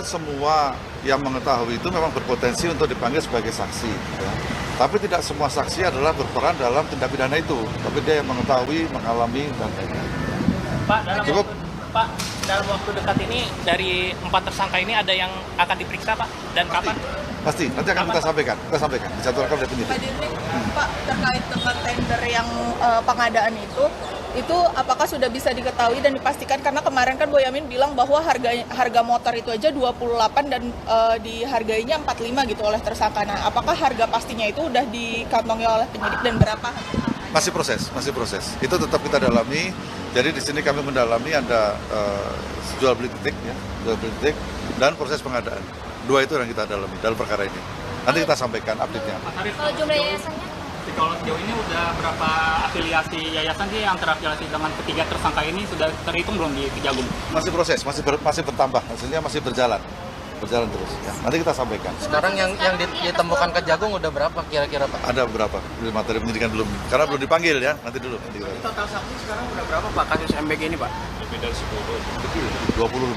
Semua yang mengetahui itu memang berpotensi untuk dipanggil sebagai saksi, ya. Tapi tidak semua saksi adalah berperan dalam tindak pidana itu, tapi dia yang mengetahui, mengalami, dan lain-lain. Cukup. Pak, dalam waktu dekat ini dari 4 tersangka ini ada yang akan diperiksa, Pak, dan kapan? Pasti, nanti akan kita sampaikan, dijadwalkan oleh penyidik. Pak Dirlik, Pak, terkait dengan tender yang pengadaan itu apakah sudah bisa diketahui dan dipastikan, karena kemarin kan Boyamin bilang bahwa harga motor itu aja 28 dan dihargainya 45 gitu oleh tersangka. Nah, apakah harga pastinya itu udah dikantongi oleh penyidik dan berapa? Masih proses. Itu tetap kita dalami. Jadi di sini kami mendalami ada jual beli titik, dan proses pengadaan. Dua itu yang kita dalami dalam perkara ini. Nanti kita sampaikan update-nya. Kalau jumlah yayasannya? Kalau sejauh ini udah berapa afiliasi yayasan sih yang terafiliasi dengan ketiga tersangka ini sudah terhitung belum di Kejagung? Masih proses, masih bertambah, hasilnya masih berjalan terus. Ya. Nanti kita sampaikan. Sekarang yang ditemukan Kejagung udah berapa kira-kira, Pak? Ada berapa? Materi penyidikan belum, karena belum dipanggil ya. Nanti dulu. Total saksi sekarang udah berapa, Pak, kasus MBG ini, Pak? Lebih dari 20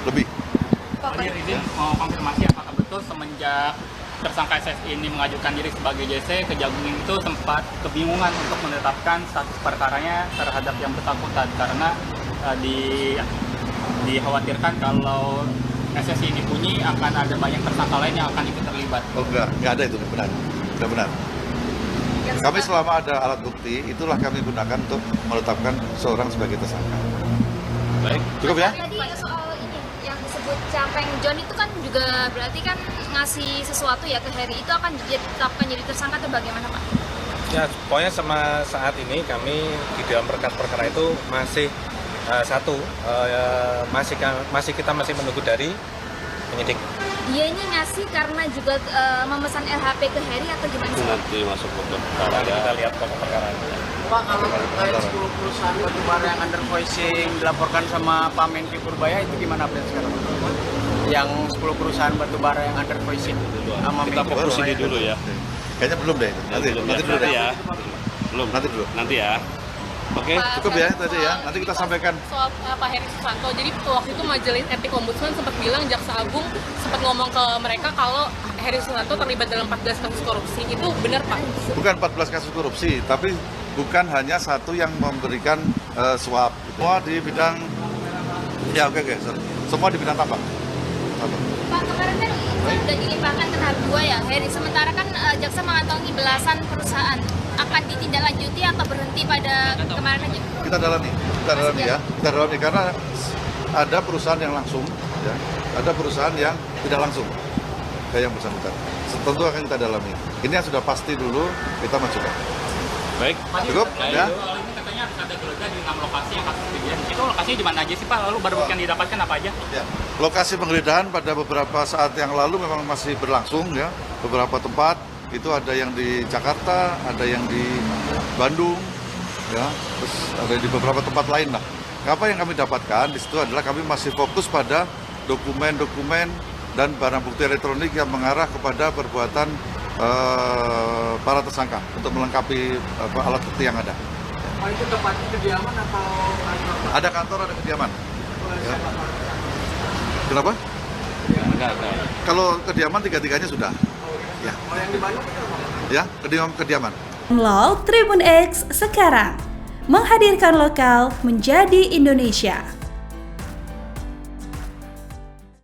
lebih. Pak Izin mau konfirmasi apakah betul semenjak tersangka SS ini mengajukan diri sebagai JC, Kejagung itu sempat kebingungan untuk menetapkan status perkaranya terhadap yang bersangkutan karena dikhawatirkan kalau SS ini bunyi akan ada banyak tersangka lain yang akan ikut terlibat. Oh enggak ada itu, tidak benar. Kami selama ada alat bukti, itulah kami gunakan untuk menetapkan seorang sebagai tersangka. Baik, cukup ya? Tadi soal ini yang disebut Campeng John itu kan juga berarti kan ngasih sesuatu ya ke Heri, itu akan ditetapkan jadi tersangka atau bagaimana, Pak? Ya, pokoknya sama saat ini kami di dalam perkara itu masih masih kita menunggu dari penyidik. Dia ini ngasih karena juga memesan LHP ke Heri atau gimana sih? Nanti masuk pokok perkara. Kita lihat pokok perkara. Pak, kalau terkait 10 perusahaan batubara yang under voicing dilaporkan sama Pak Menki Purbaya, itu gimana update sekarang? Yang 10 perusahaan batubara yang under voicing sama Kita Menki fokus ini Purbaya. dulu ya. Kayaknya belum deh. Nanti dulu deh. Ya. Belum. Nanti ya. Oke. Cukup ya tadi ya. Nanti kita sampaikan. Soal Pak Heri Susanto, jadi waktu itu Majelis Etik Ombudsman sempat bilang Jaksa Agung sempat ngomong ke mereka kalau Heri Susanto terlibat dalam 14 kasus korupsi. Itu benar, Pak? Bukan 14 kasus korupsi, tapi bukan hanya satu yang memberikan suap. Semua di bidang, sorry. Semua di bidang tambang. Pak, kemarin kan sudah dilimpahkan ke tahap 2 ya, Heri. Sementara kan jaksa mengantongi belasan perusahaan. Akan ditindaklanjuti atau berhenti pada kemarin aja? Kita dalami karena ada perusahaan yang langsung, ya, ada perusahaan yang tidak langsung, kayak yang bersangkutan. Tentu akan kita dalami. Ini yang sudah pasti dulu kita majukan. Baik. Cukup? Ya. Soal ini katanya harus ada geledah di 6 lokasi yang kasus kejadian. Itu lokasinya di mana aja sih, Pak? Lalu baru yang didapatkan apa aja? Ya. Lokasi penggeledahan pada beberapa saat yang lalu memang masih berlangsung, ya. Beberapa tempat itu ada yang di Jakarta, ada yang di Bandung, ya, terus ada di beberapa tempat lain lah. Apa yang kami dapatkan di situ adalah kami masih fokus pada dokumen-dokumen dan barang bukti elektronik yang mengarah kepada perbuatan para tersangka untuk melengkapi alat bukti yang ada. Oh, itu tempatnya kediaman atau kantor? Ada kantor, ada kediaman. Ya. Kenapa? Enggak. Kalau kediaman tiga-tiganya sudah. Ya. Kalau yang di Bandung itu apa? Ya, kediaman. Download Tribun X sekarang, menghadirkan lokal menjadi Indonesia.